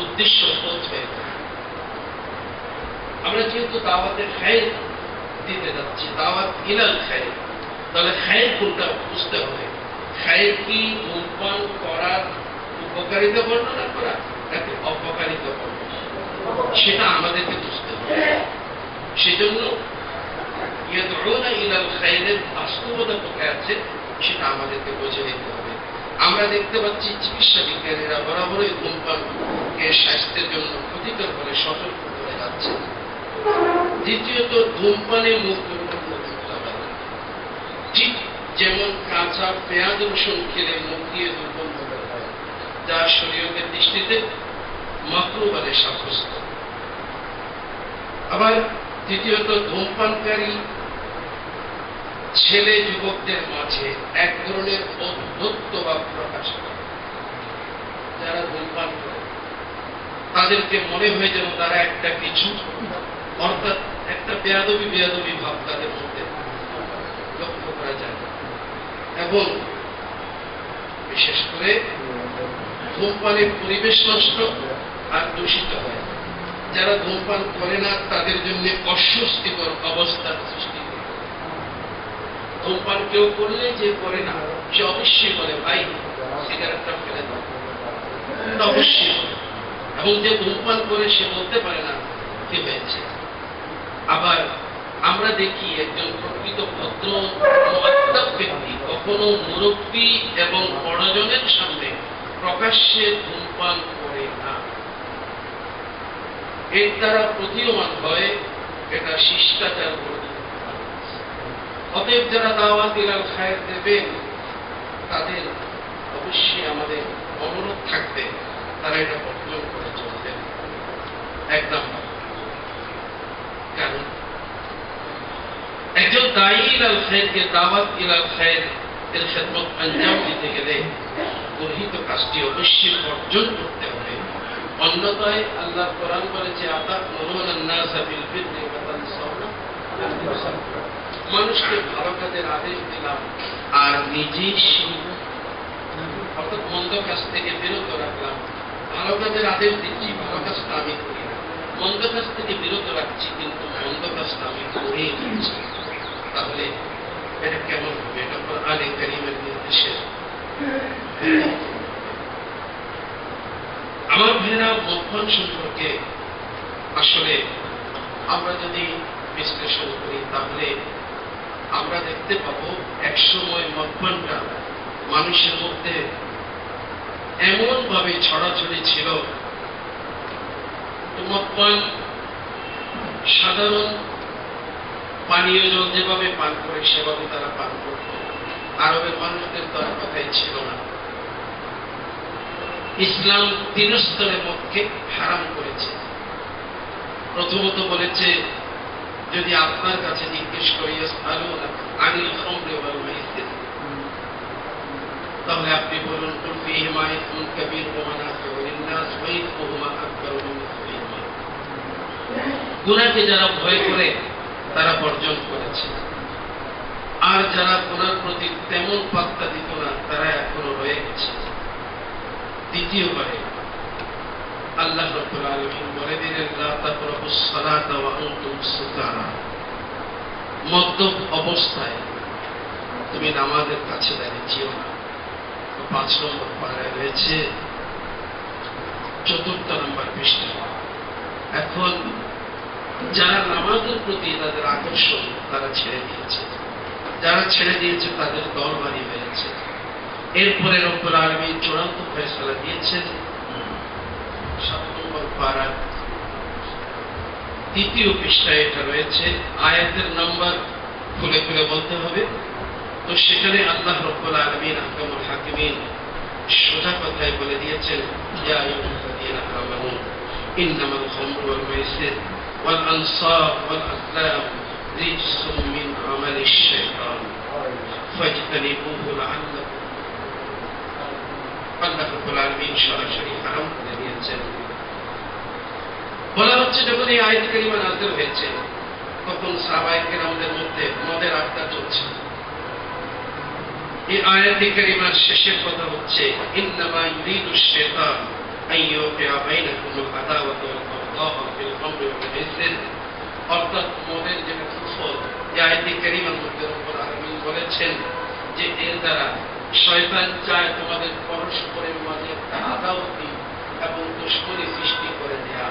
উদ্দেশ্য পথ হয়ে থাকে। আমরা যেহেতু দাওয়াতের খায়ের দিতে যাচ্ছি, দাওয়াত ইলাল খায়ের, তাহলে খায়ের কোনটা বুঝতে হবে। খায়ের কি ধূমপান করার উপকারিতা বর্ণনা করা নাকি অপকারিতা বর্ণনা, সেটা আমাদেরকে বুঝতে হবে। সেজন্য ইয়াদউনা ইলাল খায়েরের বাস্তবতা কোথায় আছে সেটা আমাদেরকে বুঝে নিতে হবে। আমরা দেখতে পাচ্ছি চিকিৎসা বিজ্ঞানীরা বরাবরই ধূমপানকে স্বাস্থ্যের জন্য ক্ষতিকর বলে সতর্ক করে যাচ্ছে। দ্বিতীয়ত, ধূমপানে মুখ দুর্গন্ধ করতে হবে না। ঠিক যেমন কাঁচা পেঁয়াজ রসুন খেলে মুখ দিয়ে দুর্গন্ধ বের হয়, যা শরীয়তের দৃষ্টিতে মাকরুহ বলে সাব্যস্ত। আবার তৃতীয়ত, ধূমপানকারী ছেলে যুবকদের মাঝে এক ধরনের অদ্ভুত ভাব প্রকাশ করে। যারা ধূমপান করে তাদেরকে মনে হয় যেন তারা একটা কিছু, অর্থাৎ একটা বেয়াদবি ভাব তাদের মধ্যে লক্ষ্য করা যায়। এবং বিশেষ করে ধূমপানের পরিবেশ নষ্ট আর দূষিত হয়। যারা ধূমপান করে না তাদের জন্য অস্বস্তিকর অবস্থার সৃষ্টি করে। ধূমপান কেউ করলে যে করে না সে অবশ্যই বলে, ভাই সিগারেটটা ফেলে দাও, অবশ্যই বলে। এবং যে ধূমপান করে সে বলতে পারে না কি হয়েছে। আবার আমরা দেখি একজন প্রকৃত ভদ্র মুআদ্দাব ব্যক্তি কখনো মুরব্বী এবং বড়জনের সামনে প্রকাশ্যে ধূমপান করে না। এর দ্বারা প্রতীয়মান হয় এটা শিষ্টাচার করে। অতএব যারা দাওয়াত ইলাল খায়ের দেবেন তাদের অবশ্যই আমাদের অনুরোধ থাকবে তারা এটা বর্জন করে চলবেন। এক নাম্বার, কারণ একজন দায়ী ইলাল খায়েরকে দাওয়াত ইলাল খায়ের এর খেদমত আঞ্জাম দিতে গেলে গর্হিত কাজটি অবশ্যই বর্জন করতে হবে। অন্যথায় আল্লাহ কোরআন বলেছে, আতা'মুরুনা আন-নাসা বিল বিররি ওয়া তানসাউনা আনফুসাকুম, মানুষকে ভালো কাজের আদেশ দিলাম আর নিজেই অর্থাৎ মন্দ কাজ থেকে বিরত রাখলাম। ভালো কাজের আদেশ দিচ্ছি, ভালো কাজটা আমি করি না, মন্দ কাজ থেকে বিরত রাখছি কিন্তু মন্দ কাজটা আমি করেই নিচ্ছি। তাহলে এটা কেমন হবে? এটা কোরআনে কারীমের নির্দেশের। আমার ভাইরা, মদ্যপান সম্পর্কে আসলে আমরা যদি বিশ্লেষণ করি তাহলে আমরা দেখতে পাবো একসময় মদ্যপানটা মানুষের মধ্যে এমন ভাবে ছড়াছড়ি ছিল। মদ্যপান সাধারণ পানীয় জল যেভাবে পান করে সেভাবে তারা পান করত। আরবের মানুষদের তো আর কথাই ছিল না। ইসলাম 3 স্তরে মদকে হারাম করেছে। প্রথমত বলেছে, যদি আপনার কাছে জিজ্ঞেস করি আনিল খামরি ওয়াল মাইসির, তাহলে আপনি বলুন কুল ফীহিমা ইসমুন কাবীর ওয়া মানাফিউ লিন-নাস ওয়া ইসমুহুমা আকবারু মিন নাফইহিমা। গুনাহকে যারা ভয় করে তারা বর্জন করেছে, আর যারা গুনার প্রতি তেমন পাত্তা দিত না তারা এখনো রয়ে গেছে। দ্বিতীয়বারে আল্লাহ রাব্বুল আলামিন বলে দিলেন, লা তাকরাবুস সালাতা ওয়া আনতুম সুকারা, মদ্যপ অবস্থায় তুমি নামাজের কাছে দাঁড়িয়েও না। 5 নম্বর পারায় রয়েছে 4 নম্বর পৃষ্ঠা। এখন যারা নামাজের প্রতি তাদের আকর্ষণ তারা ছেড়ে দিয়েছে, যারা ছেড়ে দিয়েছে তাদের দরবারি হয়েছে। এরপরে রব্বুল আলামিন চূড়ান্ত ফয়সালা দিয়েছেন 7 নম্বর পারা 3য় পৃষ্ঠায় এটা রয়েছে। আয়াতের নাম্বার খুলে খুলে বলতে হবে। তো সেখানে আল্লাহ রব্বুল আলামিন আহকামুল হাকিমিন সোজা কথায় বলে দিয়েছেন, ইয়া আইয়ুহাল্লাযীনা আমানু ইন্নামাল খামরু ওয়াল মাইসির ওয়াল আনসাব ওয়াল আজলাম রিজসুম মিন আমালিশ শাইতান ফাজতানিবুহু লাআল্লাকুম। আল্লাহ রাব্বুল আলামিন সরাসরি হারাম করে দিয়েছেন। বলা হচ্ছে যখন এই আয়াত কারিমা নাযিল হয়েছে তখন সাহাবায়ে কেরামদের মধ্যে মদের আড্ডা চলছে। এই আয়াত কারিমার শেষের কথা হচ্ছে, ইন্নামা ইউরিদুশ শাইতান আইয়ুকিয়া বাইনাকুমুল আদাওয়াতা ওয়াল বাগদাআ ফিল খামরি ওয়াল মাইসির, অর্থাৎ মদের যেটা কুফর, যে আয়াতে কারিমার মধ্যে রব্বুল আলামিন বলেছেন যে এর দ্বারা শয়তান চায় তোমাদের পরস্পরের মাঝে একটা আদাওয়াতি এবং দুশমনি সৃষ্টি করে দেয়া,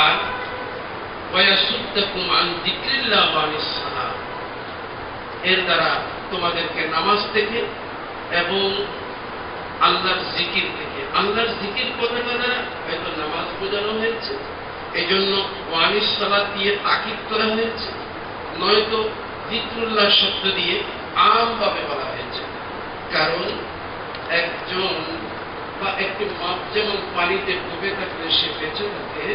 আর ওয়ায়াসুদ্দাকুম আন যিকরিল্লাহ ওয়া আনিস সালাহ, এর দ্বারা তোমাদেরকে নামাজ থেকে এবং আল্লাহর জিকির থেকে, আল্লাহর জিকির কথাটা দ্বারা হয়তো নামাজ বোঝানো হয়েছে, এই জন্য ওয়ানিস সালাত দিয়ে তাকিদ করা হয়েছে, নয়তো যিকরুল্লাহ শব্দ দিয়ে আমভাবে বলা হয়েছে। কারণ একজন বা একটি মাছ যেমন পানিতে ডুবে থাকলে সে বেঁচে থাকে,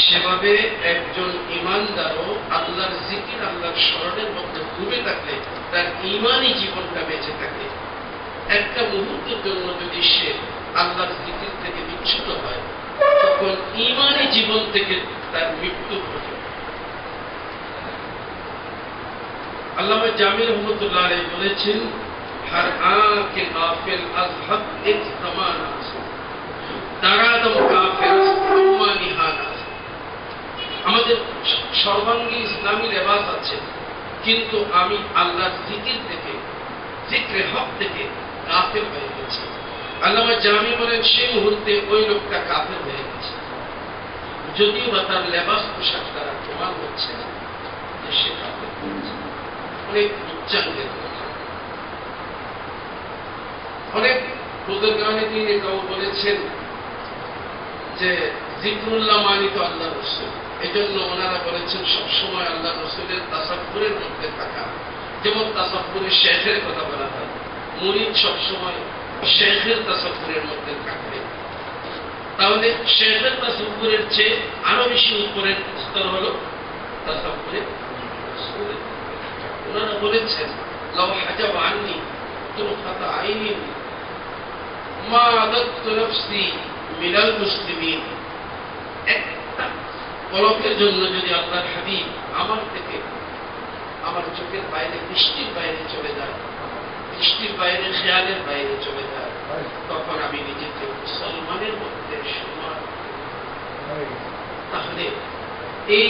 সেভাবে একজন ইমানদারও আল্লাহর জিকির, আল্লাহর স্মরণের মধ্যে ডুবে থাকলে তার ইমানি জীবনটা বেঁচে থাকে। একটা মুহূর্তের জন্য যদি সে আল্লাহর জিকির থেকে বিচ্যুত হয়, তখন ইমানি জীবন থেকে তার মৃত্যু ঘটে। আল্লামা জামি রহমতুল্লাহ আলাইহি বলেছেন, হর আঁকে গাফিল আযহাব এক জামানা দারাদম কাফির আম্মা নিহানা। আমাদের সর্বাঙ্গী ইসলামী লেবাস আছে, কিন্তু আমি আল্লাহর জিকির থেকে, জিক্রে হক থেকে কাফের হয়ে গেছি। আল্লামা জামি বলেন, সেই মুহূর্তে ওই লোকটা কাফের হয়ে গেছে, যদিও বা তার লেবাস পোশাক দ্বারা প্রমাণ হচ্ছে না যে সে কাফের হয়েছে। অনেক উচ্চাঙ্গের কথা, অনেক বুজুর্গানে তিনি এটাও বলেছেন যে যিকরুল্লাহ মানিত আল্লাহ রসুল, এই জন্য ওনারা বলেছেন সবসময় আল্লাহ রসুলের তাসাব্বুরের মধ্যে থাকা। যেমন তাসাব্বুরে শেখের কথা বলা হয়, মুরিদ সবসময় শেখের তাসাব্বুরের মধ্যে থাকবে। তাহলে শেখের তাসাব্বুরের চেয়ে আরো বেশি উপরের স্তর হলো তাসাব্বুরে রাসূলের। ওনারা বলেছেন, লাউ হাজাব আন্নি তুরফাত আইনি মা আদাতু নাফসি মিনাল মুসলিমিন। একটা পলকের জন্য যদি আল্লাহর হাবিব আমার থেকে, আমার চোখের বাইরে, দৃষ্টির বাইরে চলে যায়, দৃষ্টির বাইরে, খেয়ালের বাইরে চলে যায়, তখন আমি নিজেকে মুসলমানের মধ্যে সমান। তাহলে এই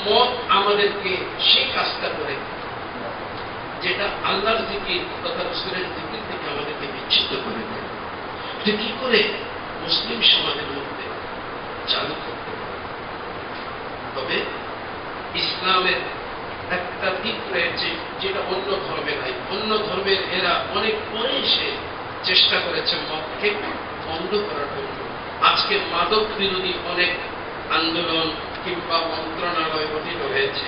মত আমাদেরকে সেই কাজটা করে যেটা আল্লাহর জিকির তথা রাসূলের জিকির থেকে আমাদেরকে বিচ্ছিন্ন করে দেয়। এটা কি করে মুসলিম সমাজের মধ্যে চালু করতে পারে? তবে ইসলামের একটা দিক রয়েছে যেটা অন্য ধর্মে নাই। অন্য ধর্মের এরা অনেক পরে এসে চেষ্টা করেছে মদকে বন্ধ করার জন্য। আজকে মাদক বিরোধী অনেক আন্দোলন কিংবা মন্ত্রণালয় গঠিত হয়েছে,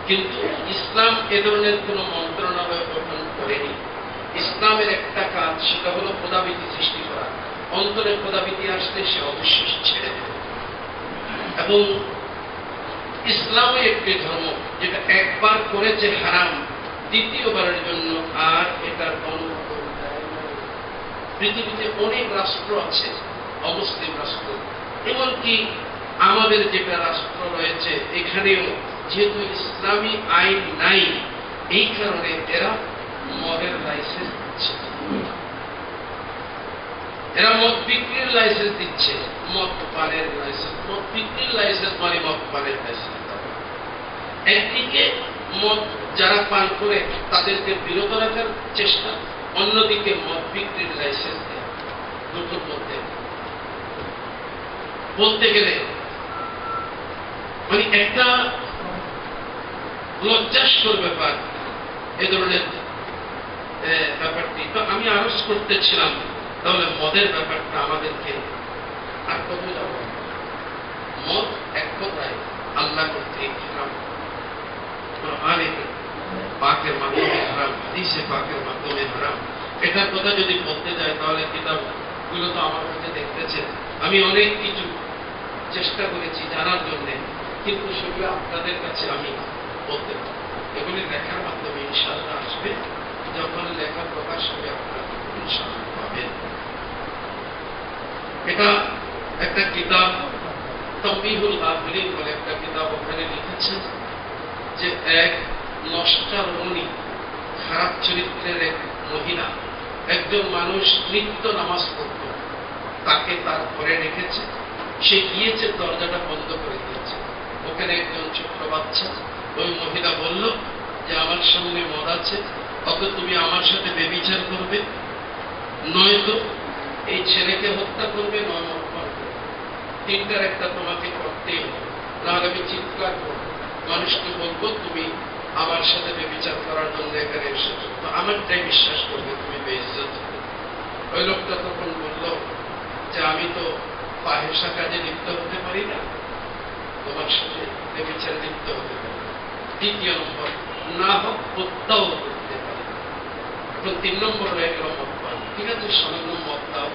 কিন্তু ইসলাম এ ধরনের কোন মন্ত্রণালয় গঠন করেনি। ইসলামের একটা কাজ, সেটা হলো খোদাভীতি সৃষ্টি করা। অন্তরে খোদাভীতি আসলে সে অবশ্যই ছেড়ে দেবে। এবং ইসলামই একটি ধর্ম যেটা একবার করেছে হারাম, দ্বিতীয়বারের জন্য আর এটার অনুমোদন দেয় না। পৃথিবীতে অনেক রাষ্ট্র আছে, অমুসলিম রাষ্ট্র, এমনকি আমাদের যেটা রাষ্ট্র রয়েছে এখানেও যেহেতু ইসলামী আইন নাই, এই কারণে এরা মদের লাইসেন্স দিচ্ছে, এরা মদ বিক্রির লাইসেন্স দিচ্ছে, মদ পানের লাইসেন্স। মদ বিক্রির লাইসেন্স মানে মদ পানের লাইসেন্স। একদিকে মদ যারা পান করে তাদেরকে বিরত রাখার চেষ্টা, অন্যদিকে মদ বিক্রির লাইসেন্স দেয়। দুটোর মধ্যে বলতে গেলে মানে একটা লজ্জাস্কর ব্যাপার এ ধরনের ব্যাপারটি। তো আমি আরজ করতেছিলাম, তাহলে মদের ব্যাপারটা আমাদেরকে আর কোথাও যাব। মদ এক কথায় আল্লাহ কর্তৃক হারাম, কোরআনে পাকের মাধ্যমে হারাম, হাদিসে পাকের মাধ্যমে হারাম। এটার কথা যদি বলতে যায় তাহলে কিতাবগুলো তো আমার কাছে দেখতেছেন, আমি অনেক কিছু চেষ্টা করেছি জানার জন্য, কিন্তু সেগুলো আপনাদের কাছে আমি বলতে পারি। এগুলি লেখার মাধ্যমে ইনশাআল্লাহ আসবে, যখন লেখা প্রকাশ হবে আপনারা ইনশাআল্লাহ পাবেন। এটা একটা কিতাব, তাম্বিহুল গাফিলিন বলে একটা কিতাব, ওখানে লিখেছেন যে এক নষ্টা রমণী, খারাপ চরিত্রের এক মহিলা, একজন মানুষ নিত্য নামাজ পড়ত, তাকে তার ঘরে রেখেছে, সে গিয়েছে, দরজাটা বন্ধ করে দিয়েছে। ওখানে একজন ছোট্ট বাচ্চা, ওই মহিলা বলল যে আমার সামনে মদ আছে, অত তুমি আমার সাথে বেবিচার করবে, নয়তো এই ছেলেকে হত্যা করবে, নয় মদ পান করবে, তিনটার একটা তোমাকে করতেই হবে, নাহলে আমি চিৎকার করবো, মানুষকে বলবো তুমি আমার সাথে বেবিচার করার জন্য এখানে এসেছো, তো আমারটাই বিশ্বাস করবে তুমি বেইজ্জত। ওই লোকটা তখন বলল যে আমি তো ফাহিশা কাজে লিপ্ত হতে পারি না, তোমার সাথে বেবিচার লিপ্ত হতে পারি না। দ্বিতীয় নম্বর, না হোক হত্যাও করতে পারি না। এখন 3 নম্বর হয়ে গেল মদ পান। ঠিক আছে, সামান্য মদ দাও,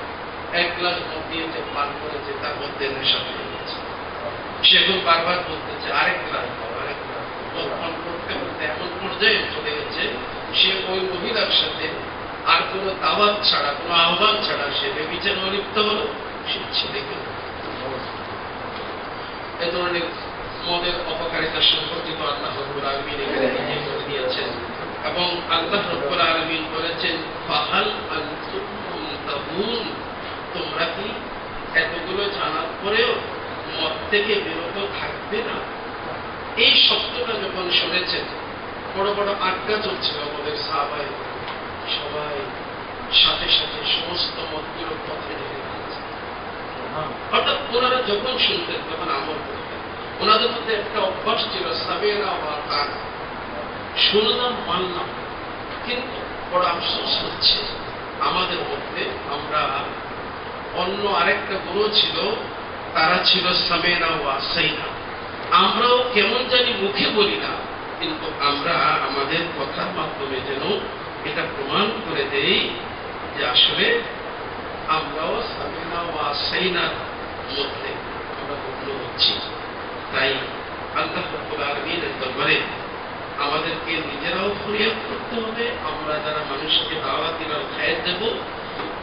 1 গ্লাস মদ দিয়েছে, পান করেছে, তার মধ্যে নেশা হয়ে গেছে। সে এখন বারবার বলতেছে আরেক গ্লাস দাও, আরেক গ্লাস। মদ পান করতে করতে এমন পর্যায়ে চলে গেছে, সে ওই মহিলার সাথে আর কোনো দাওয়াত ছাড়া, কোনো আহ্বান ছাড়া সে বেবিচারে লিপ্ত হলো, সে ছেলেকে। এ ধরনের মদের অপকারিতা সম্পর্কিত আল্লাহ রাব্বুল আলামিন এখানে নিজে করে দিয়েছেন, এবং আল্লাহ রাব্বুল আলামিন বলেছেন ফাহাল আনতুম মুনতাহুন, তোমরা কি এতগুলো জানার পরেও মদ থেকে বিরত থাকবে না? এই শব্দটা যখন শুনেছেন, বড় বড় আড্ডা চলছিল আমাদের সাহাবায়ে, সবাই সাথে সাথে সমস্ত মতগুলোর পথে ঢেলে দিয়েছে। অর্থাৎ ওনারা যখন শুনতেন তখন আমল করতেন। ওনাদের মধ্যে একটা অভ্যাস ছিল সামেনা ওয়া আতানা, শুনলাম মানলাম। কিন্তু বড় আফসোস হচ্ছে আমাদের মধ্যে, আমরা অন্য আরেকটা গুরু ছিল, তারা ছিল সামেনা ওয়া আসাইনা। আমরাও কেমন জানি মুখে বলি না, কিন্তু আমরা আমাদের কথার মাধ্যমে যেন এটা প্রমাণ করে দেই যে আসলে আমরাও সামেনা ওয়া আসাইনার মধ্যে আমরা পূর্ণ হচ্ছি। তাই আল্লাহ রাব্বুল আলামিনের দরবারে আমাদেরকে নিজেরাও ফরিয়াদ করতে হবে, আমরা যারা মানুষকে দাওয়াত দিলাম খায়ের দেব,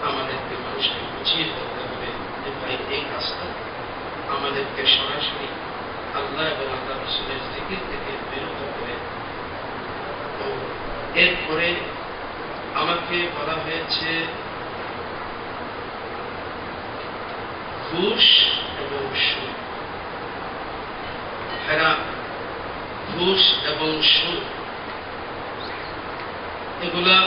আমাদেরকে মানুষকে বুঝিয়ে বলতে হবে যে ভাই এই কাজটা আমাদেরকে সরাসরি আল্লাহ এবং আল্লাহ রাসূলের জিকির থেকে বিরত করে। তো এরপরে আমাকে বলা হয়েছে ঘুষ এবং সুদ। ঘুষ এবং সুদ এগুলা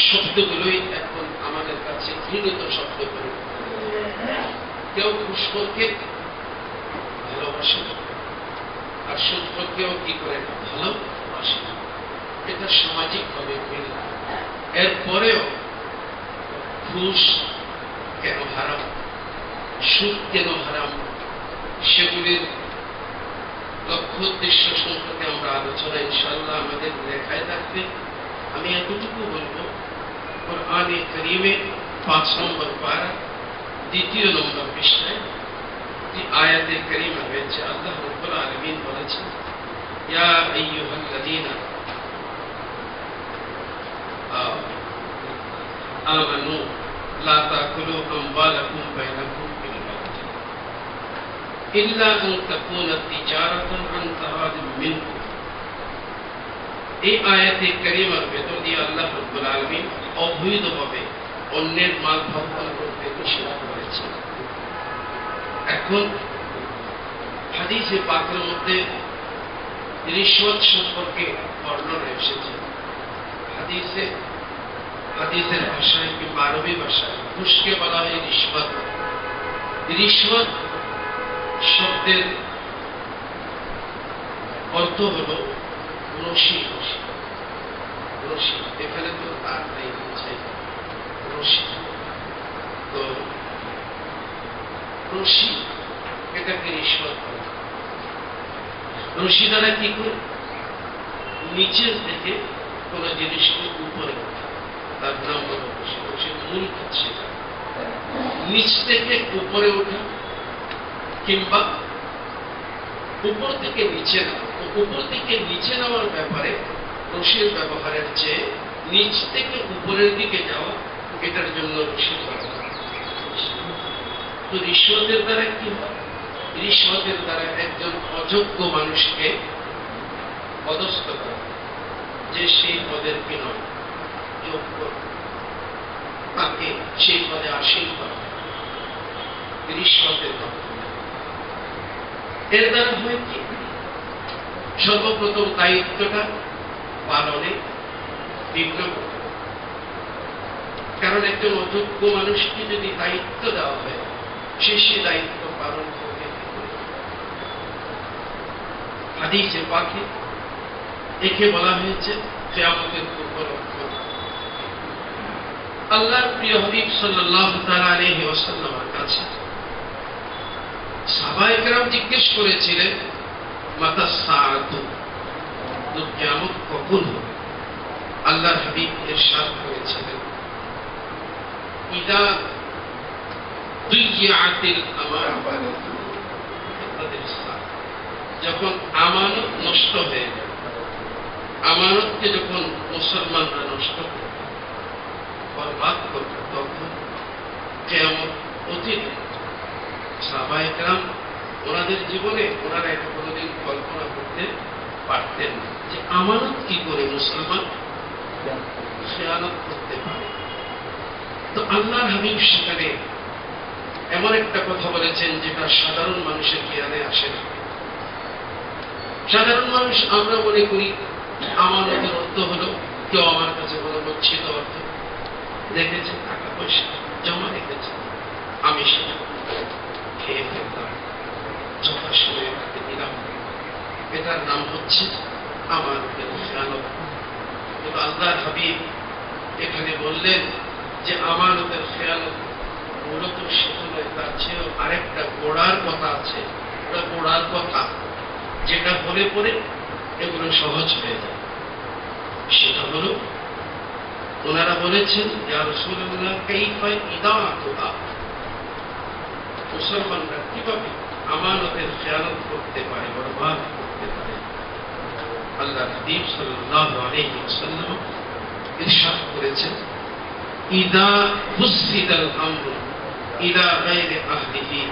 শব্দগুলোই এখন আমাদের কাছে ঘৃণিত শব্দ করে। কেউ ঘুষখোরকে ভালোবাসে না, আর সুদখোরকেও কি করে না, ভালোবাসে না। এটা সামাজিকভাবে ঘৃণিত। এরপরেও ঘুষ কেন হারাম, সুদ কেন হারাম, সেগুলির লক্ষ্য উদ্দেশ্য সম্পর্কে আমরা আলোচনা ইনশাআল্লাহ আমাদের লেখায় থাকবে। আমি এতটুকু বলবো, কোরআনে কারীমে 5 নম্বর পারা 2 নম্বর পৃষ্ঠায় যে আয়াতে কারীমা রয়েছে, আল্লাহ রাব্বুল আলামিন বলেছেন ইয়া আইয়ুহাল্লাযীনা আমানু লা তাকুলু আমওয়ালাকুম বাইনাকুম বিল বাতিল ইল্লা আন তাকুনা তিজারাতান আন তারাদিন মিনকুম। এই আয়াতে কারীমার ভেতর দিয়ে আল্লাহ রাব্বুল আলামিন অবৈধভাবে অন্যের মাল ভক্ষণ করতে নিষেধ করেছেন। এখন হাদিসে পাকের মধ্যে রিশওয়াত সম্পর্কে বর্ণনা এসেছে। হাদিসের ভাষায় কিংবা আরবি ভাষায় ঘুষকে বলা হয় রিশওয়াত। রিশওয়াত শব্দের অর্থ হল রশি। রশি এখানে তো তার নেই, রশি। তো রশি এটাকে রিশওয়াত বলে। রশি দ্বারা কি করে নিচের থেকে কোন জিনিসকে উপরে ওঠা, তার নাম হল রশি। রশির মূল হচ্ছে নিচ থেকে উপরে ওঠা, কিংবা উপর থেকে নিচে নামা। উপর থেকে নিচে নামার ব্যাপারে রশির ব্যবহারের চেয়ে নিচ থেকে উপরের দিকে যাওয়া, এটার জন্য রশির ব্যবহার। তো রিশওয়াতের দ্বারা কি হয়? রিশওয়াতের দ্বারা একজন অযোগ্য মানুষকে পদস্থ করা, যে সেই পদের কি নয়, যোগ্য, তাকে সেই পদে আসীন করা। রিশওয়াতের মাধ্যমে। এর দ্বারা হয় কি, সর্বপ্রথম দায়িত্বটা পালনে বিঘ্ন ঘটে। কারণ একজন অযোগ্য মানুষকে যদি দায়িত্ব দেওয়া হয়, সে দায়িত্ব পালন করবে কি করে? হাদিসে পাকে একে বলা হয়েছে কিয়ামতের পূর্ব লক্ষণ। আল্লাহর প্রিয় হাবিব সাল্লাল্লাহু তাআলা আলাইহি ওয়াসাল্লামের কাছে সাহাবায়ে কেরাম জিজ্ঞেস করেছিলেন, মাতা সাআতু, তো কিয়ামত কখন হবে? আল্লাহর হাবিব ইরশাদ করেছিলেন, ইদা দুইয়াতিল আমানাতু, যখন আমানত নষ্ট হয়ে যাবে। আমানতকে যখন মুসলমানরা নষ্ট করবে, বরবাদ করবে, তখন কিয়ামত অতীত। সাহাবায়ে কেরাম ওনাদের জীবনে ওনারা এটা কোনোদিন কল্পনা করতে পারতেন না যে আমানত কি করে মুসলমান খেয়ানত করতে পারে। তো আল্লাহর হাবিব সেখানে এমন একটা কথা বলেছেন যেটা সাধারণ মানুষের জ্ঞানে আসে না। সাধারণ মানুষ আমরা মনে করি আমানতের অর্থ হলো কেউ আমার কাছে কোনো গচ্ছিত অর্থ দেখেছে, টাকা পয়সা জমা রেখেছে, আমি সেটা খেয়ে ফেললাম, যথাসময়ে তাকে দিলাম, এটার নাম হচ্ছে আমানতের খেয়ানত। কিন্তু আল্লাহর হাবিব এখানে বললেন যে আমানতের খেয়ানত মূলত সেটা নয়, তার চেয়েও আরেকটা গোড়ার কথা আছে। ওটা গোড়ার কথা যেটা হলে পরে এগুলো সহজ হয়ে যায়। সেটা হলো, ওনারা বলেছেন, ইয়া রাসূলুল্লাহ কাইফা ইদাআতুহা, মুসলমানরা কিভাবে আমানতের খেয়ানত করতে পারে, বরবাদ করতে পারে। আল্লাহর হাবিব সাল্লাল্লাহু আলাইহি ওয়াসাল্লাম ইরশাদ করেছেন, ইদা ফুসিদাল আমরু ইলা গায়রি আহলিহি,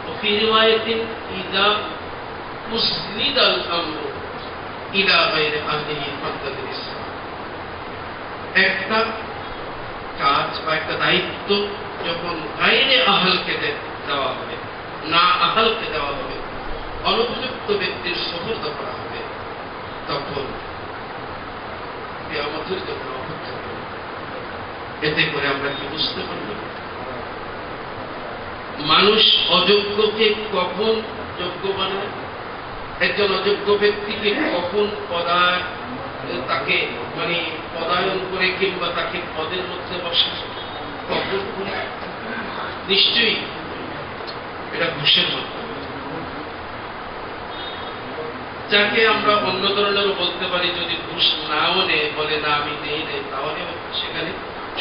وفي رواية إذا أسند الأمر إلى غير أهله فانتظر الساعة। একটা কাজ বা একটা দায়িত্ব যখন গায়রে আহলকে দেওয়া হবে, না আহলকে দেওয়া হবে, অনুপযুক্ত ব্যক্তির সুপুর্দ করা হবে, তখন কিয়ামতের জন্য অপেক্ষা করবে। এতে করে আমরা কি বুঝতে পারব? মানুষ অযোগ্যকে কখন যোগ্য বানায়, একজন অযোগ্য ব্যক্তিকে কখন তাকে পদায়ন করে কিংবা তাকে পদের মধ্যে বসে কখন করে? নিশ্চয়ই এটা ঘুষের মাধ্যমে। যাকে আমরা অন্য ধরনেরও বলতে পারি, যদি ঘুষ নাও নেয়, বলে না আমি নেই নেই, তাহলে সেখানে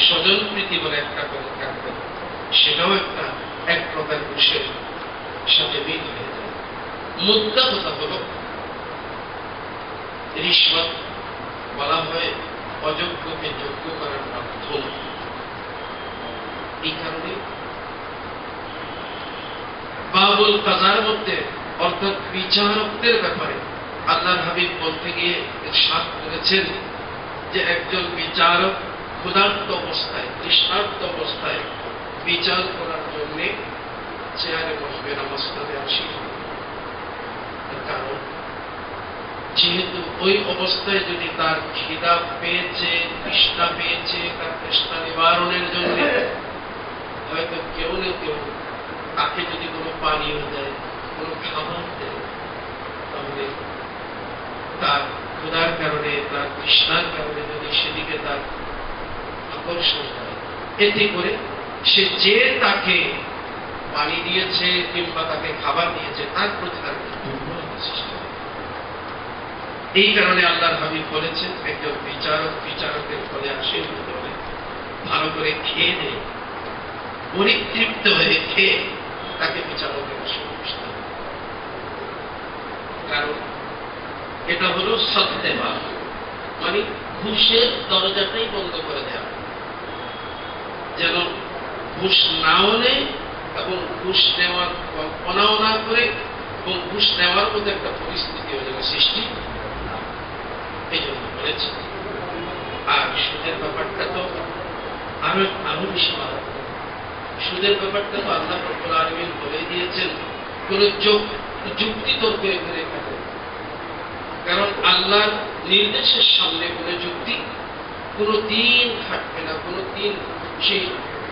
স্বজনপ্রীতি বলে একটা কথা থাকবে, সেটাও এক প্রকার ঘুষের সাথে মিল হয়ে যায়। মুদ্রা কথা হল রিশওয়াত, বলা হয় অযোগ্যকে যোগ্য করার মাধ্যম। এই কারণে বাবুল কাজার মধ্যে, অর্থাৎ বিচারকদের ব্যাপারে আল্লাহর হাবিব বলতে গিয়ে ইরশাদ করেছেন যে একজন বিচারক ক্ষুধার্ত অবস্থায়, তৃষ্ণার্ত অবস্থায় বিচার করার জন্য চেয়ারে বসবে, নামাজ পড়ে আসি। কারণ যেহেতু ওই অবস্থায় যদি তার খিদা পেয়েছে, তৃষ্ণা পেয়েছে, তার তৃষ্ণা নিবারণের জন্য হয়তো কেউ না কেউ তাকে যদি কোনো পানীয় দেয়, কোনো খাবার দেয়, তাহলে তার ক্ষুধার কারণে, তার তৃষ্ণার কারণে যদি সেদিকে তার আকর্ষণ হয়, এতে করে সে যে তাকে পানি দিয়েছে কিংবা তাকে খাবার দিয়েছে তার প্রতি তার দুর্বলতা সৃষ্টি হয়। এই কারণে আল্লাহর হাবিব বলেছেন, একজন বিচারক বিচারকের ফলে আসে হতে হবে ভালো করে খেয়ে নেয়, পরিতৃপ্ত হয়ে খেয়ে তাকে বিচারকের আসে বসতে হবে। কারণ এটা হলো সত্যেবা, মানে ঘুষের দরজাটাই বন্ধ করে দেওয়া, যেন ঘুষ নাও নেয় এবং ঘুষ নেওয়ার কল্পনাও না করে, এবং ঘুষ নেওয়ার মতো একটা পরিস্থিতিও যেন সৃষ্টি। এই জন্য বলেছে। আর সুদের ব্যাপারটা তো আরো বেশি মারাত্মক। সুদের ব্যাপারটা তো আল্লাহ রাব্বুল আলামিন বলে দিয়েছেন, কোন যুক্তি তর্ক এখানে খাটে, কারণ আল্লাহর নির্দেশের সামনে কোনো যুক্তি কোনো দিন খাটবে না, কোনো দিন সেই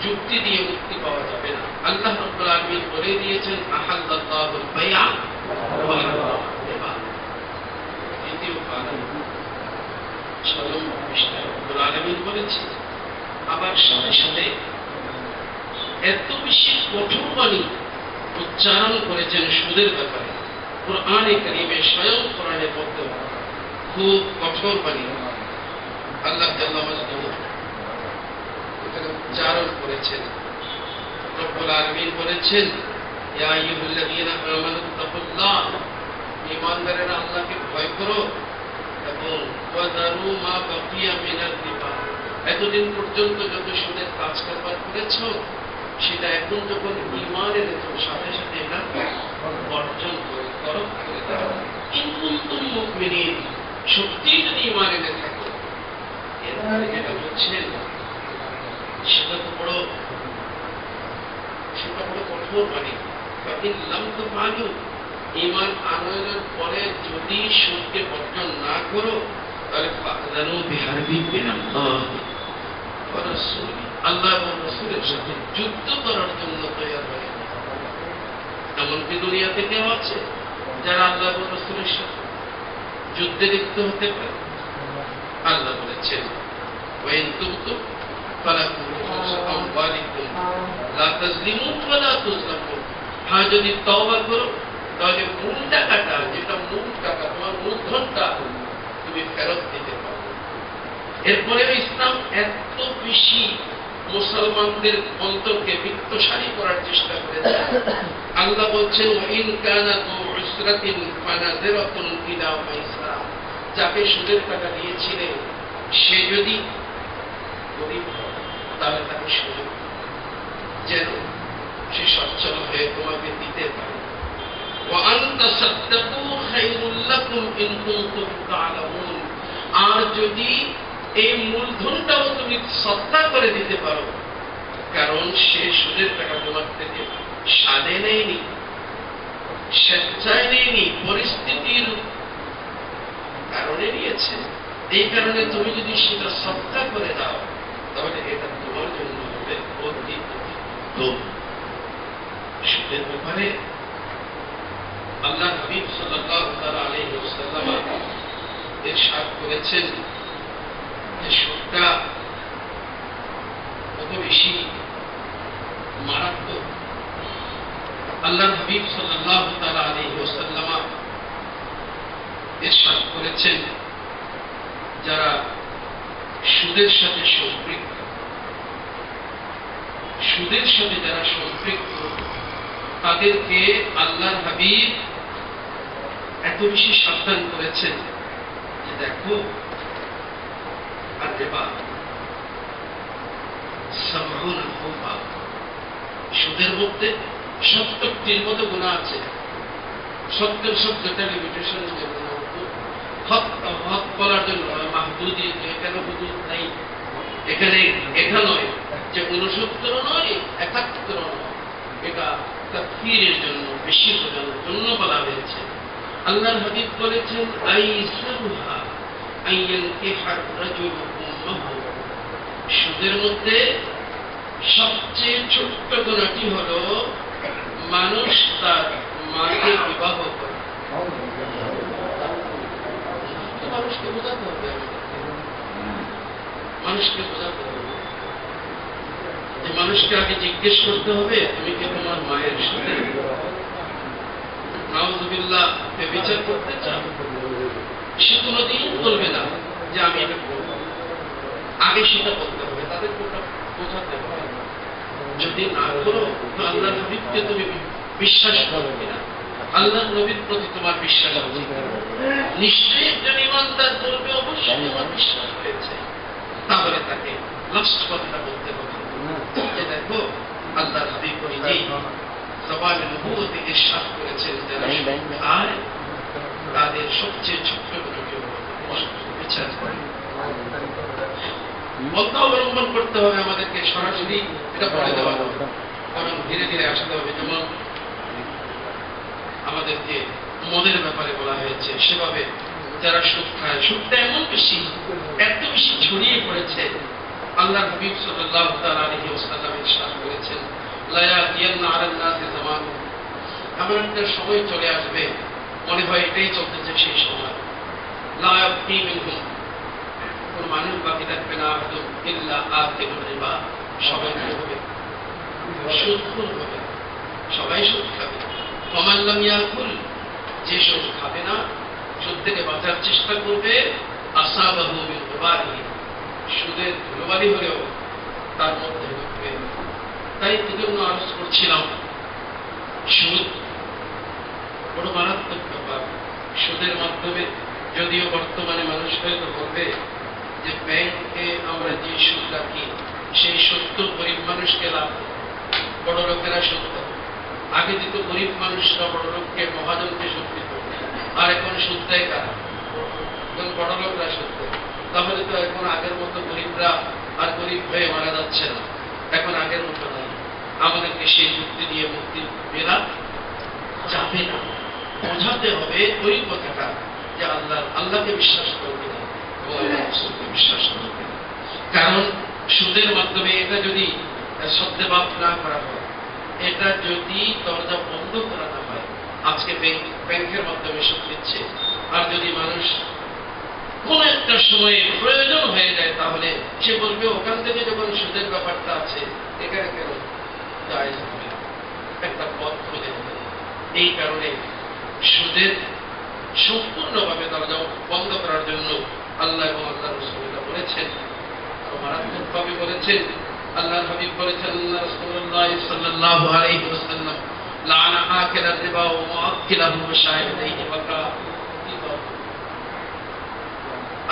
যুক্তি দিয়ে মুক্তি পাওয়া যাবে না। আল্লাহ রাব্বুল আলামিন বলে দিয়েছেন আহাল্লাল্লাহুল বাইআ ওয়া হারামাল রিবা। দ্বিতীয় কারণ স্বয়ং রাব্বুল আলামিন বলেছেন, আবার সাথে সাথে এত বেশি কঠোর বাণী উচ্চারণ করেছেন সুদের ব্যাপারে। কুরআনে কারীমে স্বয়ং কোরআনের মধ্যে খুব কঠোর বাণী আল্লাহ জাল্লা ওয়াজহুহু এখানে উচ্চারণ করেছেন। রব্বুল আলামিন বলেছেন, ইয়া আইয়ুহাল্লাযীনা আমানু তাকুল্লাহ, ঈমানদারেরা আল্লাহকে ভয় করো, এবং ওয়াযারু মা বাকিয়া মিনার রিবা, এতদিন পর্যন্ত যত সুদের কাজ কারবার করেছো সেটা এখন যখন ঈমান এনেছো সাথে সাথে এটা বর্জন করে দাও। ইন কুনতুম মুমিনিন, সত্যিই যদি ঈমান এনে থাকো, এরপরে যেটা বলছেন সেটা বড় কঠোর বাণী। ইল্লাম তাফআলু, ঈমান আনয়নের পরে যদি সুদকে বর্জন না করো, তাহলে ফাযানু বিহারবিন মিনাল্লাহ ওয়া রাসূলিহি, আল্লাহ এবং রাসূলের সাথে যুদ্ধ করার জন্য তৈরি হয়ে যাও। এমনকি দুনিয়াতে কেউ আছে যারা আল্লাহ এবং রাসূলের সাথে যুদ্ধে লিপ্ত হতে পারে? আল্লাহ বলেছেন, ওয়া ইন তুবতুম ফালাকুম রুউসু আমওয়ালিকুম লা তাজলিমুন ওয়া লা তুজলামুন, হ্যাঁ যদি তওবা করো তাহলে মূল টাকাটা, যেটা মূল টাকা তোমার মূলধনটা তুমি ফেরত দিতে পারো। এরপরেও ইসলাম এত বেশি মুসলমানদের অন্তরকে বিত্তশালী করার চেষ্টা করেছে। আল্লাহ বলছেন, ওয়াইন কানা যু উসরাতিন ফানাযিরাতুন ইলা মাইসারা, যাকে সুদের টাকা দিয়েছিলে সে যদি গরিব হয় তাহলে তাকে সুযোগ যেন সে সচ্ছল হয়ে তোমাকে দিতে পারে। ওয়া আন তাসাদ্দাকু খায়রুল লাকুম ইন কুনতুম তা'লামুন, আর যদি এই মূলধনটাও তুমি সদকা করে দিতে পারো, কারণ সে সুদের টাকা তোমার থেকে সাদে নেয়নি, স্বেচ্ছায় নেয়নি, পরিস্থিতির কারণে নিয়েছে, এই কারণে তুমি যদি সেটা সদকা করে দাও তাহলে এটা তোমার জন্য হবে অতি উত্তম। সুদের ব্যাপারে আল্লাহ হাবিব সাল্লাল্লাহু তাআলা আলাইহি ওয়াসাল্লাম ইরশাদ করেছেন যে সুদটা কত বেশি মারাত্মক। আল্লাহ হাবিব সাল্লাল্লাহু তাআলা আলাইহি ওয়াসাল্লাম ইরশাদ করেছেন, যারা সুদের সাথে সম্পৃক্ত, সুদের সাথে যারা সম্পৃক্ত তাদেরকে আল্লাহর হাবিব এত বেশি সাবধান করেছেন যে দেখো, আর রিবা সামউন হুবা, সুদের মধ্যে 70টির মতো গুনাহ আছে। 70 শব্দটা লিমিটেশন দিয়ে বলা হতো, হক বলার জন্য মাহদুদ, এখানে হুদুদ নাই, এখানে এটা নয় যে 69 নয় 71 নয়, এটা তাকফীরের জন্য, বেশি বোঝানোর জন্য বলা হয়েছে। আল্লাহর হাবিব বলেছেন, আইসারুহা আইয়ানকিহার রাজুলু উম্মাহু, সুদের মধ্যে সবচেয়ে ছোট্ট গুনাহটি হলো মানুষ তার মাকে বিবাহ করে। মানুষকে বোঝাতে হবে, মানুষকে বোঝাতে হবে যে মানুষকে আগে জিজ্ঞেস করতে হবে, তুমি কি তোমার মায়ের সাথে নাউযুবিল্লাহ ব্যভিচার করতে চাও? সে কোনোদিন বলবে না যে আমি এটা করব, আগে সেটা বলতে হবে, তাদেরকে ওটা বোঝাতে হবে। যদি না করো তো আল্লাহ নবীকে তুমি বিশ্বাস করো কিনা, আল্লাহ নবীর প্রতি তোমার বিশ্বাস আছে, নিশ্চয়ই একজন ইমানদার বলবে অবশ্যই আমার বিশ্বাস হয়েছে, তাহলে তাকে লাস্ট কথাটা বলতে হবে যে দেখো, আল্লাহর হাবিব নিজেই জবানে নবুয়তে ইরশাদ করেছেন, যারা আর তাদের সবচেয়ে ছোট্ট গুণটি হলো বিচার করে। পন্থা অবলম্বন করতে হবে আমাদেরকে, সরাসরি এটা বলে দেওয়া হবে বরং ধীরে ধীরে আসতে হবে। যেমন আমাদেরকে মদের ব্যাপারে বলা হয়েছে, সেভাবে যারা সুদ খায়, সুদটা এমন বেশি, এত বেশি ছড়িয়ে পড়েছে, আল্লাহ হাবিব সাল্লাল্লাহু তাআলা আলাইহি ওয়াসাল্লাম ইরশাদ করেছেন, লা ইয়াতিয়ান্না আলান নাসি জামান, এমন একটা সময় চলে আসবে, মনে হয় এটাই চলতেছে সেই সময়, লা ইয়াবকি মিনহুম, কোন মানুষ বাকি থাকবে না, ইল্লা আতিকুর রিবা, সবাই হবে সুদখোর হবে, সবাই সুদ খাবে। ওমান লাম ইয়াকুল, যে সুদ খাবে না, সুদ থেকে বাঁচার চেষ্টা করবে, আসাবাহু মিন ওয়াবালিহি, সুদের ধুলোবালি হলেও তার মধ্যে ঢুকবে। তাই এজন্য আলোচনা করছিলাম, সুদ বড় মারাত্মক ব্যাপার। সুদের মাধ্যমে যদিও বর্তমানে মানুষ হয়তো বলবে যে ব্যাংকে আমরা যে সুদ রাখি সেই সুদ তো গরিব মানুষকে লাভ, বড় লোকেরা সুদ দেয়। আগে দিত গরিব মানুষরা বড় লোককে, মহাজনকে সুদ দিত, আর এখন সুদ দেয় কারা? এখন বড় লোকরা সুদ দেয়। তাহলে তো এখন আগের মতো গরিবরা আর গরিব হয়ে মারা যাচ্ছে না, এখন আগের মতো নাই। আমাদেরকে সেই যুক্তি দিয়ে মুক্তি পেরা যাবে না, বোঝাতে হবে ওই কথাটা যে আল্লাহকে বিশ্বাস করবে না, বিশ্বাস করবে না। কারণ সুদের মাধ্যমে এটা যদি সদ্যবাদ না করা হয়, এটা যদি দরজা বন্ধ করা না হয়, আজকে ব্যাংকের মাধ্যমে সুদ দিচ্ছে, আর যদি মানুষ কোন একটা সময়ে প্রয়োজন হয়ে যায়, তাহলে সে বলবে ওখান থেকে যখন সুদের ব্যাপারটা আছে, এখানে কেন যায়, একটা পথ খুঁজে দেবে। এই কারণে সুদের সম্পূর্ণভাবে দরজা বন্ধ করার জন্য আল্লাহ এবং আল্লাহ রাসূল বলেছেন, মারাত্মকভাবে বলেছেন। আল্লাহর হাবিব বলেছেন, আল্লাহ রাসূলুল্লাহ সাল্লাল্লাহু আলাইহি ওয়াসাল্লাম, লাআনা আকিলার রিবা ওয়া মুআক্কিলাহু ওয়া শাহিদাইহি ওয়া কাতিবাহু,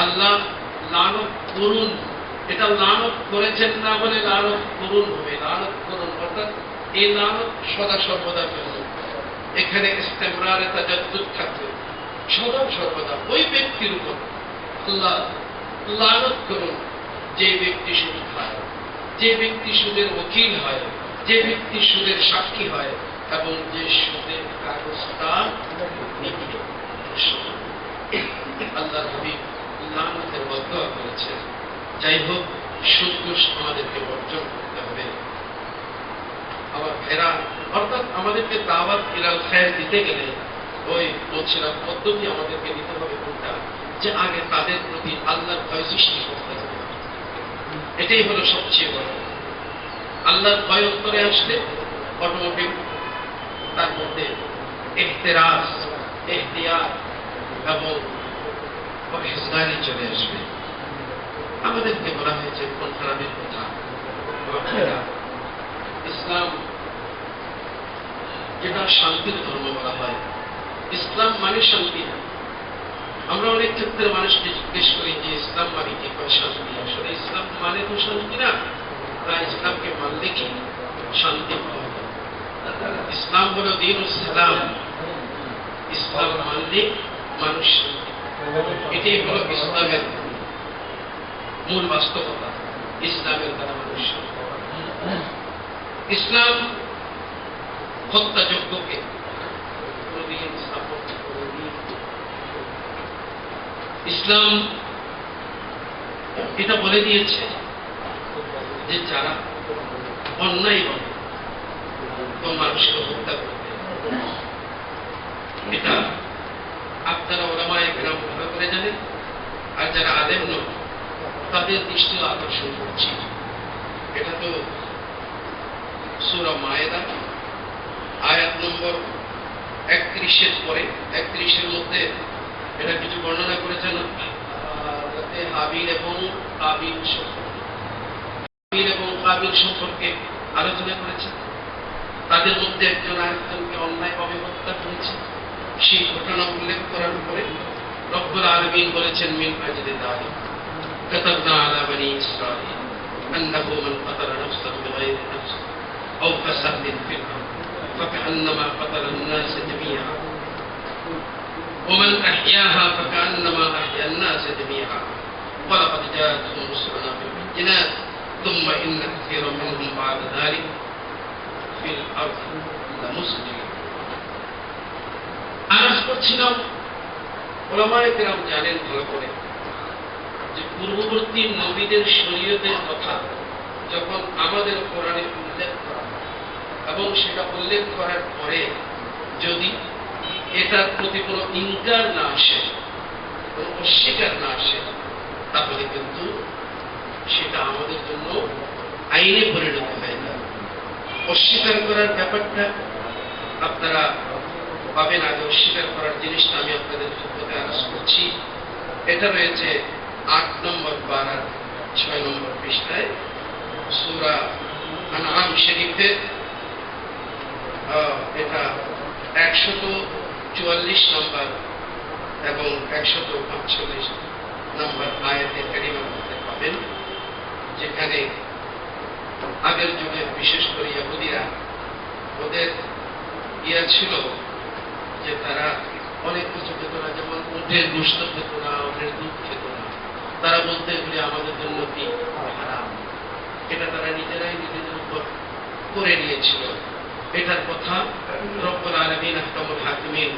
আল্লাহ লানত করুন। এটা লানত করেছেন না বলে লানত করুন হবে, লানত করুন অর্থাৎ এই লানত সদা সর্বদার জন্য, এখানে ইস্তেমরারে তাজাদ্দুদ থাকবে, সদা সর্বদা ওই ব্যক্তির উপর আল্লাহ লানত করুন যে ব্যক্তি সুদ খায়, যে ব্যক্তি সুদের ওকিল হয়, যে ব্যক্তি সুদের সাক্ষী হয়, এবং যে সুদের কাগজটা লিখে। আল্লাহর হাবিব লানতের বদদোয়া করেছেন। যাই হোক, সুদ ঘুষ আমাদেরকে বর্জন করতে হবে। আবার ফেরা অর্থাৎ আমাদেরকে দাওয়াত ইলাল খায়র দিতে গেলে ওই বলছিলাম পদ্ধতি আমাদেরকে নিতে হবে কোনটা, যে আগে তাদের প্রতি আল্লাহর ভয় সৃষ্টি করতে হবে। এটাই হলো সবচেয়ে বড়। আল্লাহর ভয় অন্তরে আসলে অটোমেটিক তার মধ্যে ইহতিরাজ, ইহতিয়াত এবং পরহেজগারি চলে আসবে। আমাদেরকে বলা হয়েছে কোন খারাপের কথা, ইসলাম যেটা শান্তির ধর্ম বলা হয়, ইসলাম মানে শান্তি না। আমরা অনেক ক্ষেত্রে মানুষকে জিজ্ঞেস করি যে ইসলাম মানে কি শান্তি, আসলে ইসলাম মানে তো শান্তি না, তাই ইসলামকে মানলে কি শান্তি পাওয়া যায়? ইসলাম হলো দীনুস সালাম, ইসলাম মানলে মানুষ শান্তি। এটাই হলো ইসলামের মূল বাস্তবতা। ইসলামের দ্বারা মানুষ শান্তি। ইসলাম হত্যাযজ্ঞকে কোনদিন সাপোর্ট করেনি। ইসলাম এটা বলে দিয়েছে যে যারা অন্যায় করে তো মানুষকে হত্যা করবে। এটা আপনারা ওলামায়ে কেরাম ভালো করে জানেন, আর যারা আলেম নয় তাদের দৃষ্টি আকর্ষণ করছি। এটা তো সূরা মায়েদা আয়াত নম্বর 31-এর পরে 31-এর মধ্যে এটা কিছু বর্ণনা করেছেন হাবিল এবং কাবিল সম্পর্কে আলোচনা করেছেন। তাদের মধ্যে একজন আরেকজনকে অন্যায়ভাবে হত্যা করেছে, সেই ঘটনা উল্লেখ করার পরে রব্বুল আলামিন বলেছেন, মিন আজলি যালিক কাতাবনা আলা বনি ইসরাঈল আন্নাহু মান কাতালা নাফসান বিগাইরি নাফস আও ফাসাদিন ফিল আরদ ফাকান্নামা কাতালা আন-নাস জামিআ ওয়া মান আহইয়াহা ফাকান্নামা আহইয়া আন-নাস জামিআ ওয়া লাকাদ জাআতহুম রুসুলুনা বিল বায়িনাত ثم إن كثيرا منهم بعد ذلك ফিল আরদি লামুসলিমিন। আরজ করছিলাম, উলামায়ে কেরাম জানেন ভালো করে যে পূর্ববর্তী নবীদের শরীয়তের কথা যখন আমাদের কোরআনে উল্লেখ করা হয় এবং সেটা উল্লেখ করার পরে যদি এটার প্রতি কোনো ইনকার না আসে, কোনো অস্বীকার না আসে, তাহলে কিন্তু সেটা আমাদের জন্য আইনে পরিণত হয় না। অস্বীকার করার ব্যাপারটা আপনারা পাবেন। আগে অস্বীকার করার জিনিসটা আমি আপনাদের ক্ষেত্রে আলোচ করছি। এটা রয়েছে 8 নম্বর পারার 6 নম্বর পৃষ্ঠায় সূরা আনআম শরীফে। এটা 144 নম্বর এবং 145 নম্বর আয়াতে কারিমার মধ্যে পাবেন, যেখানে আগের যুগে বিশেষ করে ইহুদিরা ওদের ছিল যে তারা অনেক কিছু খেত না, যেমন উটের গোশত খেত না, উটের দুধ খেত না। তারা বলতে এগুলি আমাদের জন্য কি হারাম। এটা তারা নিজেরাই নিজেদের উপর করে নিয়েছিল। এটার কথা রব্বুল আলামিন আহকামুল হাকিমিন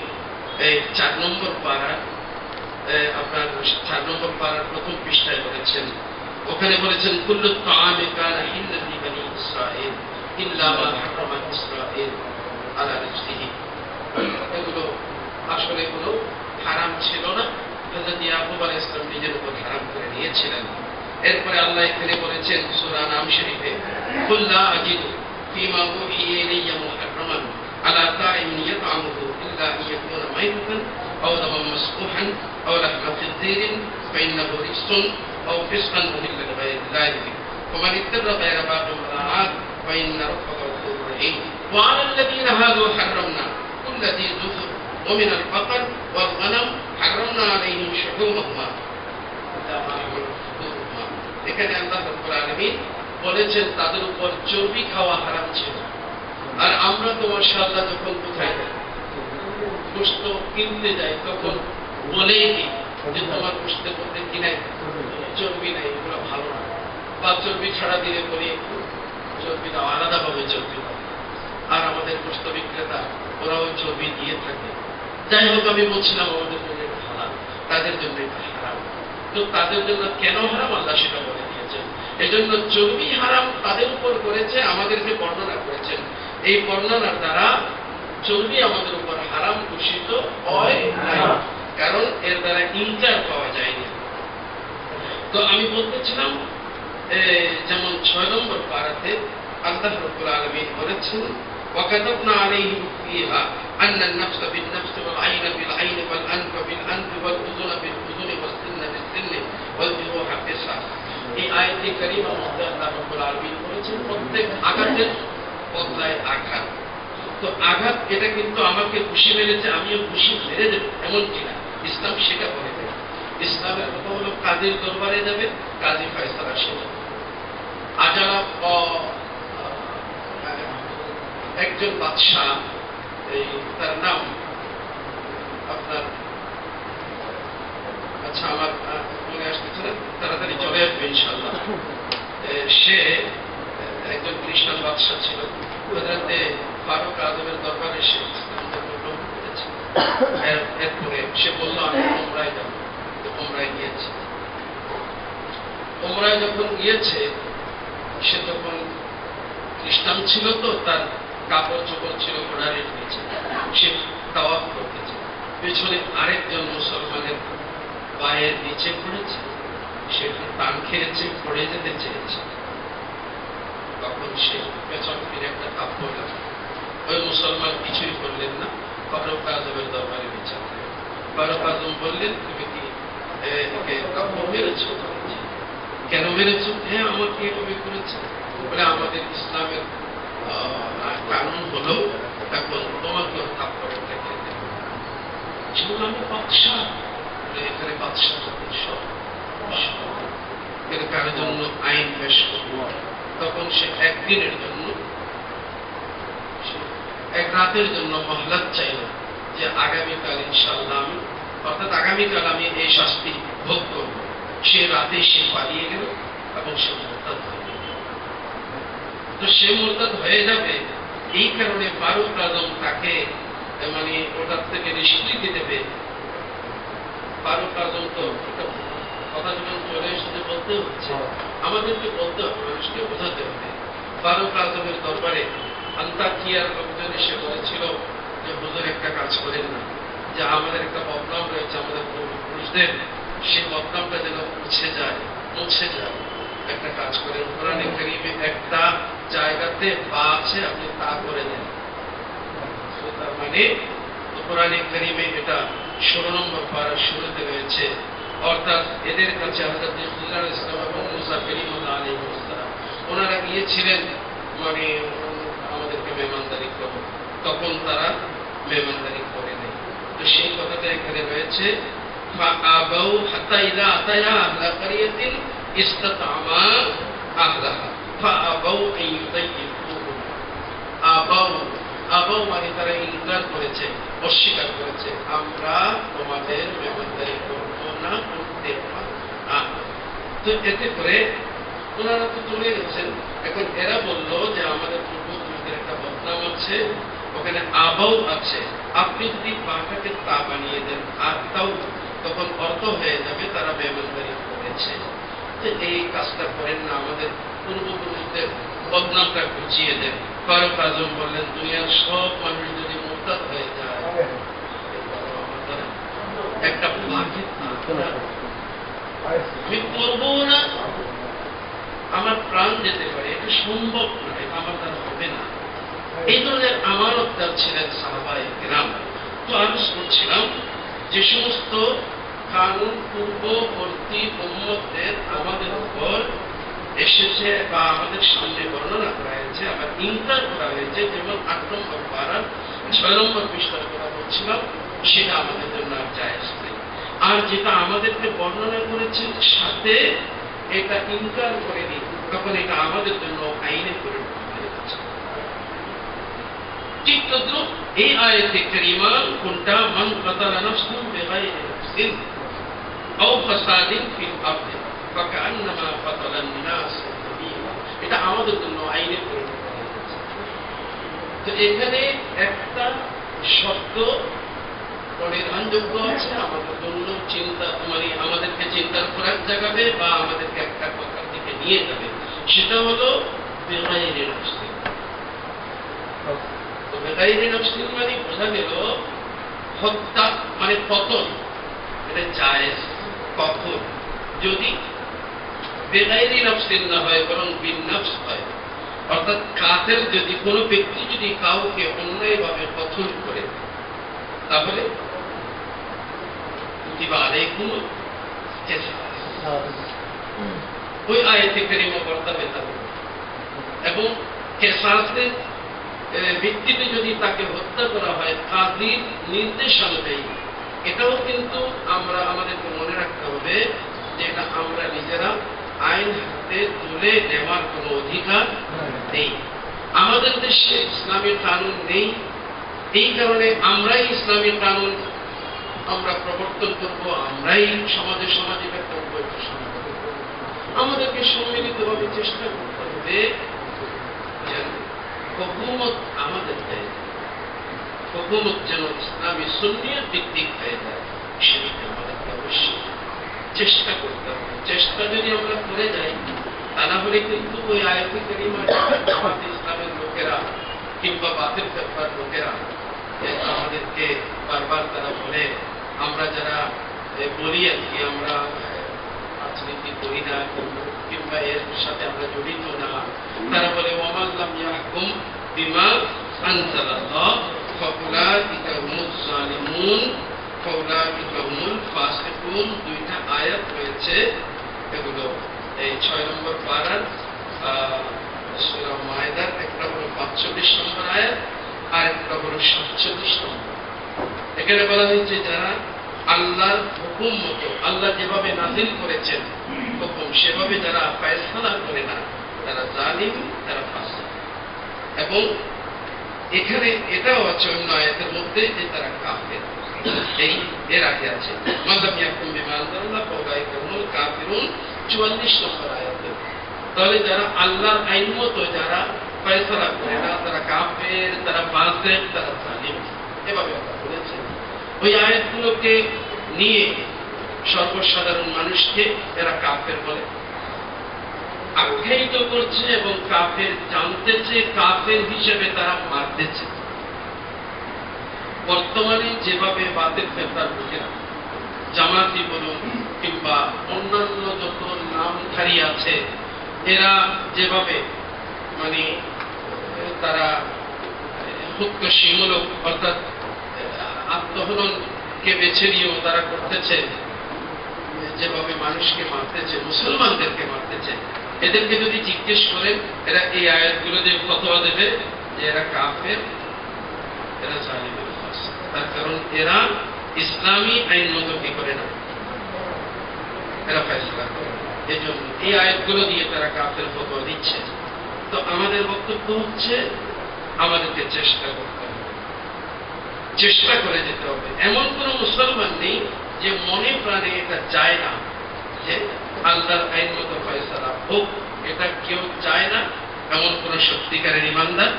এই 4 নম্বর পারা, আপনার 4 নম্বর পারার প্রথম পৃষ্ঠায় বলেছেন। ওখানে বলেছেন কুল্লু তাআমি কানা হিল্লান লিবানি ইসরাঈল ইল্লা মা হারামা ইসরাঈল আলা নাফসিহি। এগুলো আসলে কোনো হারাম ছিল না, হযরত ইয়াকুব আলাইহিস সালাম নিজের উপর হারাম করে নিয়েছিলেন। এরপরে আল্লাহ এখানে বলেছেন সূরা আনআম শরীফে, কুল লা আজিদু ফীমা উহিয়া ইলাইয়া মুহাররামান আলা তা'imin ইয়াত'আমুহু ইল্লা আন ইয়াকুনা মাইতাতান আও দামান মাসফুহান আও লাহমা খিনজিরিন ফাইন্নাহু রিজসুন আও ফিসকান উহিল্লা লিগায়রিহি ফামান ইত্তাবা গায়রা বাগিন ওয়ালা 'আদ ফাইন্না রাব্বাকা গফুরুর রহিম ওয়া 'আলাল লাযীনা হাদু হাররামনা কুল্লা যী যুফর ওয়া মিনাল বাকর ওয়াল গনাম হাররামনা আলাইহিম শুহুমাহুমা। এখানে আল্লাহ রাব্বুল আলামিন বলেছেন তাদের উপর চর্বি খাওয়া হারাম ছিল। আর আমরা তো মাশাআল্লাহ যখন কোথায় গোশত কিনতে যাই তখন বলেই দিই যে তোমার গোশতের মধ্যে কি নাই, চর্বি নাই, এগুলো ভালো না, বা চর্বি ছাড়া দিলে পরে চর্বি দাও, আলাদাভাবে চর্বি দাও। আর আমাদের গোশত বিক্রেতা ওরাও চর্বি দিয়ে থাকে। যাই হোক, আমি বলছিলাম আমাদের জন্য এটা হালাল, তাদের জন্য এটা হারাম। তো তাদের জন্য কেন হারাম আল্লাহ সেটা বলে দিয়েছেন। এজন্য চর্বি হারাম তাদের উপর করেছে, আমাদেরকে বর্ণনা করেছেন। এই বর্ণনার দ্বারা চর্বি আমাদের উপর হারাম ঘোষিত হয় নাই, কারণ এর দ্বারা ইনকার পাওয়া যায়নি। তো আমি বলতেছিলাম যেমন 6 নম্বর পারাতে আল্লাহ রাব্বুল আলামিন বলেছেন وكتبنا عليهم فيها أن النفس بالنفس والعين بالعين والأنف بالأنف والأذن بالأذن والسن بالسن والجروح قصاص। এই আয়াতে কারিমার মধ্যে আল্লাহ রাব্বুল আলামিন বলেছেন প্রত্যেক আঘাতের বদলায় আঘাত। তো আঘাত এটা কিন্তু আমাকে খুশি মেরেছে, আমিও খুশি মেরে দেব এমন কিনা, ইসলাম সেটা বলে দেয়। ইসলামের কথা হলো কাজীর দরবারে যাবে, কাজী ফয়সালা শুনবে। আজালা একজন বাদশাহ, তার নাম আপনার, আচ্ছা আমার মনে আসতেছে না, তাড়াতাড়ি চলে আসবে ইনশাআল্লাহ। সে একজন খ্রিস্টান বাদশাহ ছিল। হযরতে ফারুক আযমের দরবারে সে ইসলাম ধর্ম গ্রহণ করেছে। এরপরে সে বলল আমি উমরায় যাব। উমরায় গিয়েছে। উমরায় যখন গিয়েছে সে তখন খ্রিস্টান ছিল, তো তার কাপড় চোপড় ছিল ঘোড়ারের নিচে। সে তাওয়াফ করতেছে, পেছনে আরেকজন মুসলমানের পায়ের নিচে পড়েছে, সেটা টান খেয়েছে, পড়ে যেতে চেয়েছে। তখন সে পেছন ফিরে একটা কাপড় লাগলো। ওই মুসলমান কিছুই করলেন না, ফারুক আযমের দরবারে বিচার দিলেন। ফারুক আযম বললেন তুমি কি একে কাপড় মেরেছো? কেন মেরেছো? হ্যাঁ আমাকে এভাবে করেছে। বলে আমাদের ইসলামের কানুন হলো এখন তোমাকে কাপড় রেখে দেবে। আমি বাদশাহ, এখানে বাদশাহ এর কারোর জন্য আইন পেশ করবো। তখন সে একদিনের জন্য, এক রাতের জন্য মহলাত চাইল যে আগামীকাল ইনশাআল্লাহ আমি, অর্থাৎ আগামীকাল আমি এই শাস্তি ভোগ করব। সে রাতে সে পালিয়ে গেল এবং সে মুরতাদ হয়ে গেল। তো সে মুরতাদ হয়ে যাবে এই কারণে ফারুক আজম তাকে মানে ওটার থেকে নিষ্কৃতি দেবে। ফারুক আজম তো কথা যখন চলে এসেছে বলতে হচ্ছে, আমাদেরকে বলতে হবে, মানুষকে বোঝাতে হবে। ফারুক আজমের দরবারে আন্তাকিয়ার লোকজন এসে বলেছিল যে হুজুর একটা কাজ করেন না, যে আমাদের একটা বদনাম রয়েছে আমাদের পূর্বপুরুষদের, সেই বদনামটা যেন মুছে যায়। একটা কাজ করেন, কোরআনে কারীমে একটা জায়গাতে বা আছে, আপনি তা করে দেন। তার মানে কোরআনে কারীমে এটা 16 নম্বর পারার শুরুতে রয়েছে। অর্থাৎ এদের কাছে হযরত খিদর আলাইহিস সালাম এবং মুসা কালিমুল্লাহ আলাইহিস সালাম ওনারা গিয়েছিলেন মানে আমাদেরকে মেহমানদারি করো, তখন তারা মেহমানদারি করে নেই। তো সেই কথাটা এখানে রয়েছে, ফাআবাউ হাত্তা ইযা আতায়া আহলা কারিয়াতিন ইসতাতামা আহলাহা ফাআবাউ আন ইউতাইয়িবুহু। আবাউ মানে তারা ইনকার করেছে, অস্বীকার করেছে, আমরা তোমাদের মেহমানদারি করব না, করতে পারব না। তো এতে করে ওনারা তো চলে গেছেন। এখন এরা বলল যে আমাদের পূর্বপুরুষদের একটা বদনাম আছে, ওখানে আবাউ আছে, আপনি যদি বাটাকে তা বানিয়ে দেন আর তাও, তখন অর্থ হয়ে যাবে তারা মেহমানদারি করেছে। এই কাজটা করেন না, আমাদের পূর্বপুরুষদের বদনামটা ঘুচিয়ে দেন। ফারুক আজম বললেন, দুনিয়ার সব মানুষ যদি মুরতাদ হয়ে যায়, একটা আমি করবো না, আমার প্রাণ যেতে পারে, এটা সম্ভব না, এটা আমার দ্বারা হবে না। এই ধরনের আমানতদার ছিলেন সাহাবায়ে কেরাম। তো আরজ করছিলাম যে সমস্ত কানুন পূর্ববর্তী উম্মতদের আমাদের উপর এসেছে বা আমাদের সামনে বর্ণনা করা হয়েছে, আবার ইনকার করা হয়েছে, যেমন 8 নম্বর পারার 6 নম্বর পৃষ্ঠার কথা বলছিলাম, সেটা আমাদের জন্য আর জায়েজ নেই। আর যেটা আমাদেরকে বর্ণনা করেছেন সাথে এটা ইনকার করেনি, তখন এটা আমাদের জন্য আইনে পরিণত হয়ে যাচ্ছে। ঠিক তদ্রুপ এই আয়াতে কারিমা কোনটা, মান কাতালা নাফসান বিগাইরি নাফসিন আও ফাসাদিন ফিল আরদি ফাকান্নামা কাতালান নাস জামিআ, এটা আমাদের জন্য আইনে পরিণত হয়ে যাচ্ছে। তো এখানে একটা শব্দ পরিধানযোগ্য আছে, আমাদের জন্য চিন্তা মানে আমাদেরকে চিন্তার খোরাক জাগাবে বা আমাদেরকে একটা কথার দিকে নিয়ে যাবে, সেটা হলো বেগাইরি নাফসিন। তো বেগাইরি নাফসিন মানে বোঝা গেল হত্যা মানে পতন, এটা জায়েজ। কখন? যদি বেগাইরি নাফসিন না হয় বরং বিন-নাফস হয়, অর্থাৎ কাফের যদি কোনো ব্যক্তি যদি কাউকে অন্যায়ভাবে কতল করে, তাহলে ওই আয়াতে কারিমা বর্তাবে তাহলে, এবং কেসাসের ভিত্তিতে যদি তাকে হত্যা করা হয় কাজীর নির্দেশানুযায়ী, এটাও কিন্তু আমরা আমাদেরকে মনে রাখতে হবে যে এটা আমরা নিজেরা আইন হাতে তুলে নেওয়ার কোনো অধিকার নেই। আমাদের দেশে ইসলামী কানুন নেই, এই কারণে আমরাই ইসলামী কানুন আমরা প্রবর্তন করব, আমরাই সমাজে এটা করবো, আমাদেরকে সম্মিলিতভাবে চেষ্টা করতে হবে যেন হুকুমত আমাদের দেয়, হুকুমত যেন ইসলামী সুন্নিয়ত ভিত্তিক হয়ে যায়, সেদিকে আমাদেরকে অবশ্যই চেষ্টা করতে হবে। চেষ্টা যদি আমরা করে যাই, তা না হলে কিন্তু ওই আয়াতে কারিমা জামাতে ইসলামের লোকেরা কিংবা বাতিল ফিরকার লোকেরা আমাদেরকে বারবার তারা বলে, আমরা যারা বলি আর কি আমরা রাজনীতি করি না কিংবা এর সাথে আমরা জড়িত না, তারা বলে ওয়ামান লাম ইয়াহকুম বিমা আনজালাল্লাহ ফাউলাইকা হুমুজ জালিমুন ফাউলাইকা হুমুল ফাসিকুন। দুইটা আয়াত রয়েছে, এগুলো এই 6 নম্বর পারার সূরা মায়দার, একটা হলো 45 নম্বর আয়াত আর একটা হলো 47 নম্বর। এখানে বলা হয়েছে যারা আল্লাহর হুকুম মতো, আল্লাহ যেভাবে নাযিল করেছেন হুকুম সেভাবে যারা ফয়সালা করে না, তারা জালিম, তারা ফাসিক। এবং এখানে এটাও আছে অন্য আয়াতের মধ্যে যে তারা কাফের। এই এর আগে আছে মান লাম ইয়াহকুম বিমা আনজালাল্লাহ ফাউলাইকা হুমুল কাফিরুন, 44 নম্বর আয়াতে। তাহলে যারা আল্লাহর আইন মতো যারা ফয়সালা করে না, তারা কাফের, তারা ফাসিক, তারা জালিম, এভাবে আল্লাহ বলেছেন। ওই আয়াতগুলোকে নিয়ে সর্বসাধারণ মানুষকে এরা কাফের বলে আখ্যায়িত করছে এবং কাফের জানতেছে, কাফের হিসেবে তারা মারতেছে। বর্তমানে যেভাবে বাতিল ফেরকার লোকেরা, জামাতি বলুন কিংবা অন্যান্য যত নামধারী আছে, এরা যেভাবে মানে তারা খুদকুশিমূলক অর্থাৎ আত্মহননকে বেছে নিয়েও তারা করতেছে, যেভাবে মানুষকে মারতেছে, মুসলমানদেরকে মারতেছে, এদেরকে যদি জিজ্ঞেস করেন এরা এই আয়াতগুলো দিয়ে ফতোয়া দেবে যে এরা কাফের, এরা জালিম। তার কারণ এরা ইসলামী আইন মতো কি করে না, এরা ফয়সালা করে। এই জন্য এই আয়াতগুলো দিয়ে তারা কাফের ফতোয়া দিচ্ছে। তো আমাদের বক্তব্য হচ্ছে আমাদেরকে চেষ্টা করতে হবে, চেষ্টা করে যেতে হবে। এমন কোন মুসলমান নেই যে মনে প্রাণে এটা চায় না যে আল্লাহর আইন মতো ফয়সালা হোক, এটা কেউ চায় না, এমন কোন সত্যিকারের ইমানদার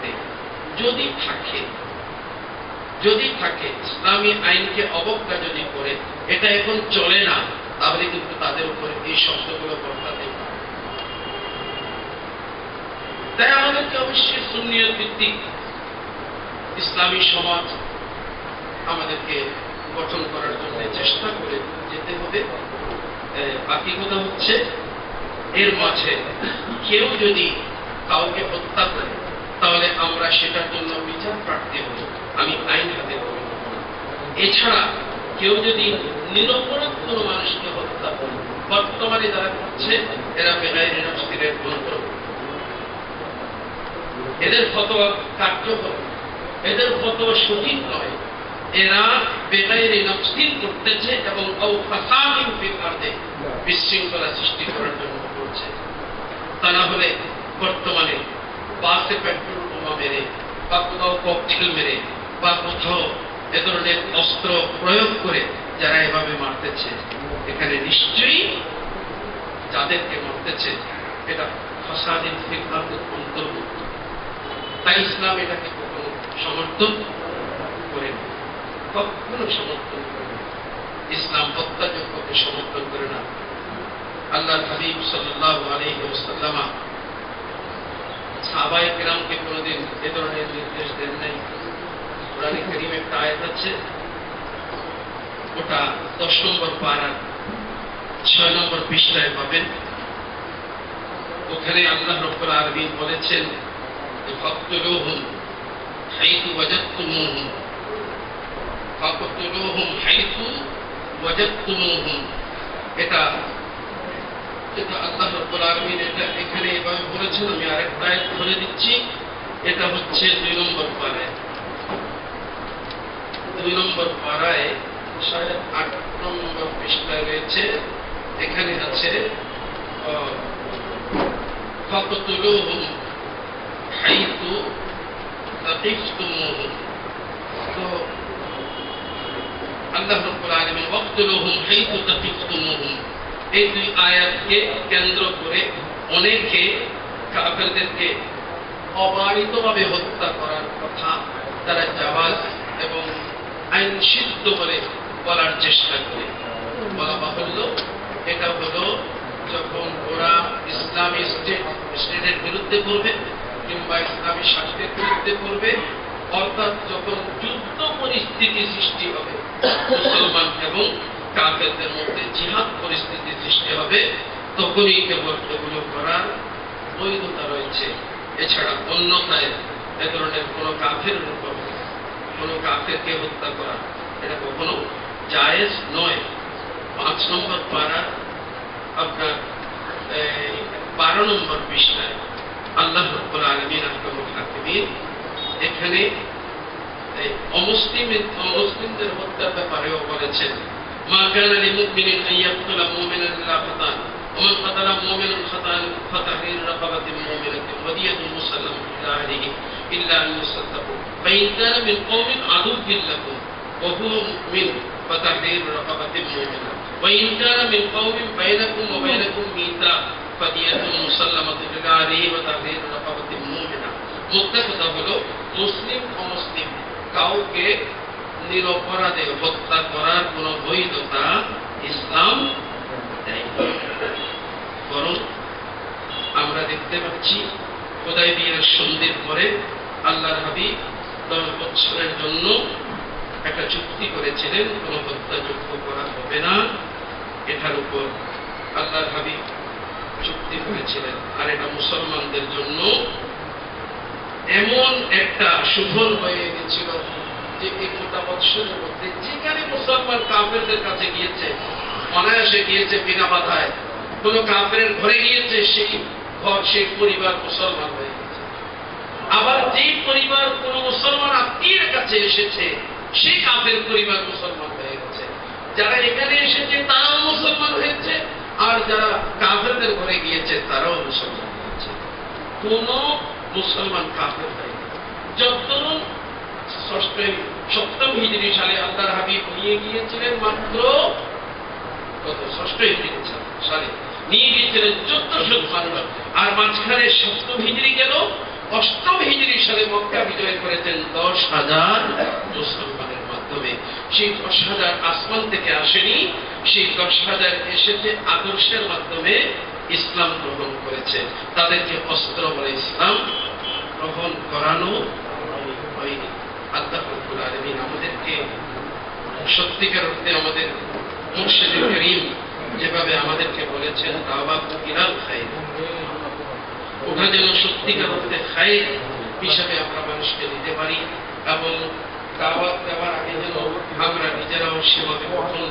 নেই। যদি থাকে ইসলামী আইনকে অবজ্ঞা যদি করে, এটা এখন চলে না, তাহলে কিন্তু তাদের উপরে এই শব্দগুলো বর্তাতে পারে। তাই আমাদেরকে অবশ্যই সুন্নিয়ত ভিত্তিক ইসলামী সমাজ আমাদেরকে গঠন করার জন্য চেষ্টা করে যেতে হবে। বাকি কথা হচ্ছে, এর মাঝে কেউ যদি কাউকে হত্যা করে তাহলে আমরা সেটার জন্য বিচার প্রার্থী হব, আমি আইন হাতে করি। এছাড়া কেউ যদি নিরপরাধ কোনো মানুষকে হত্যা করে, বর্তমানে যারা করছে এরা বেগাইরি নফসিনের গ্রন্থ, এদের ফতোয়া কার্যকর, এদের ফতোয়া সঠিক নয়। এরা বেগাইরি নফসিন করতেছে এবং ফাসাদিন ফিল আরদে, বিশৃঙ্খলা সৃষ্টি করার জন্য করছে। তা না হলে বর্তমানে বাসে পেট্রোল বোমা মেরে বা কোথাও ককটেল মেরে বা কোথাও এ ধরনের অস্ত্র প্রয়োগ করে যারা এভাবে মারতেছে, এখানে নিশ্চয়ই যাদেরকে মারতেছে এটা ফাসাদিন ফিল আরদের অন্তর্ভুক্ত। তাই ইসলাম এটাকে কখনো সমর্থন করে না, কখনো সমর্থন করে না। ইসলাম হত্যাযোগ্যকে সমর্থন করে না। আল্লাহর হাবিব সাল্লাল্লাহু আলাইহি ওয়াসাল্লাম সাহাবায়ে কেরামকে কোনোদিন এ ধরনের নির্দেশ দেন নাই। কোরআনে কারীমে একটা আয়াত আছে, ওটা 10 নম্বর পারার 6 নম্বর পৃষ্ঠায় পাবেন। ওখানে আল্লাহ রাব্বুল আলামিন বলেছেন, ফাকতুলুহুম হাইতু ওয়াজাদতুমুহুম, ফাকতুলুহুম হাইতু ওয়াজাদতুমুহুম। এটা আল্লাহ রাব্বুল আলামিন এটা এখানে এভাবে বলেছেন। আমি আরেকটা আয়াত বলে দিচ্ছি, এটা হচ্ছে 2 নম্বর পারায়, 2 নম্বর পারায় 8 নম্বর পৃষ্ঠায় রয়েছে। এখানে আছে ফাকতুলুহুম হাইতু তাকিফতুমুহুম। তো আল্লাহ রাব্বুল আলামিন ওয়াকতুলুহুম হাইতু তাকিফতুমুহুম, এই 2 আয়াতকে কেন্দ্র করে অনেকে কাফেরদেরকে অবারিতভাবে হত্যা করার কথা তারা জাওয়াজ এবং আইন সিদ্ধ বলে বলার চেষ্টা করে। বলা বাহুল্য, এটা হলো যখন ওরা ইসলামী স্টেটের বিরুদ্ধে করবে কিংবা ইসলামী শাসনের বিরুদ্ধে করবে, অর্থাৎ যখন যুদ্ধ পরিস্থিতি সৃষ্টি হবে, মুসলমান এবং কাফেরদের মধ্যে জিহাদ পরিস্থিতি সৃষ্টি হবে, তখনই কেবল এগুলো করার বৈধতা রয়েছে। এছাড়া অন্যথায় এ ধরনের কোনো কাফের উপর কোনো কাফেরকে হত্যা করা এটা কখনো জায়েজ নয়। 5 নম্বর পারা আপনার 12 নম্বর পৃষ্ঠায় আল্লাহ রাব্বুল আলামিন আহকামুল হাকিমিন এখানে অমুসলিমদের হত্যার ব্যাপারেও বলেছেন, মা কানা লিমুমিনিন আন ইয়াকতুলা মুমিনান ইল্লা খাতা'আন ওয়া মান কাতালা মুমিনান খাতা'আন ফাতাহরিরু রাকাবাতিন মুমিনাতিন ওয়া দিয়াতুন মুসাল্লামাতুন ইলা আহলিহি ইল্লা আন ইউসাদ্দাকু ফা ইন কানা মিন কওমিন আদুও্বিন লাকুম ওয়া হুয়া মুমিন ফাতাহরিরু রাকাবাতিন মুমিনাহ ওয়া ইন কানা মিন কওমিন বাইনাকুম ওয়া বাইনাকুম মিসাক ফাদিয়াতুন মুসাল্লামাতুন ইলা আলিহি ওয়া তাহরিরু রাকাবাতিন মুমিনা। মোদ্দা কথা হলো, মুসলিম অমুসলিম কাউকে নিরপরাধে হত্যা করার কোনো বৈধতা ইসলাম দেয় না। বরং আমরা দেখতে পাচ্ছি হুদায়বিয়ার সন্ধির পরে আল্লাহর হাবিব 10 বছরের জন্য একটা চুক্তি করেছিলেন, কোনো হত্যাযজ্ঞ করা হবে না। এটার উপর আল্লাহর হাবিব চুক্তি করেছিলেন। আর এটা মুসলমানদের জন্য এমন একটা সুফল হয়ে গেছিল যে এই গোটা বৎসরের মধ্যে যেখানে মুসলমান কাফেরদের কাছে গিয়েছে, অনায়াসে গিয়েছে বিনা বাধায়, কোন কাফেরের ঘরে গিয়েছে, সেই ঘর সেই পরিবার মুসলমান হয়ে গেছে। আবার যেই পরিবার কোন মুসলমান আত্মীয়ের কাছে এসেছে, সেই কাফের পরিবার মুসলমান হয়ে গেছে। যারা এখানে এসেছে তারাও মুসলমান হয়েছে, আর যারা কাফেরদের ঘরে গিয়েছে তারাও মুসলমান হয়েছে। কোন মুসলমান কাফের হয়নি। যখন 7ম হিজরি সালে আল্লাহর হাবিব নিয়ে গিয়েছিলেন, মাত্র কত 6 হিজরি সালে নিয়ে গিয়েছিলেন 1400 মানুষ, আর মাঝখানে 7ম হিজরি গেল, 8ম হিজরি সালে মক্কা বিজয় করেছেন 10,000 মুসলমানের মাধ্যমে। সেই 10,000 আসমান থেকে আসেনি, সেই 10,000 এসেছে আদর্শের মাধ্যমে, ইসলাম গ্রহণ করেছে। তাদেরকে অস্ত্র বলে ইসলাম গ্রহণ করানো হয়নি। আল্লাহ রাব্বুল আলামিন আমাদেরকে সত্যিকার অর্থে আমাদের মুর্শিদ করিম যেভাবে আমাদেরকে বলেছেন দাওয়াত ইলাল খায়র, ওটা যেন সত্যিকার অর্থে খায়র হিসাবে আমরা মানুষকে দিতে পারি, এবং দাওয়াত দেওয়ার আগে যেন আমরা নিজেরাও সেভাবে গঠন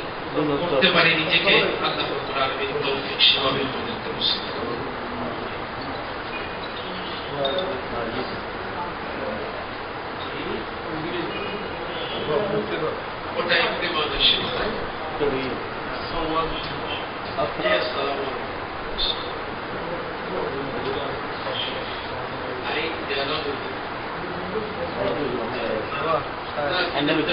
করতে পারি নিজেকে। আল্লাহ রাব্বুল আলামিন তৌফিক সেভাবে আমাদেরকে নসিব করুন। ওটা একটি মানুষ النبي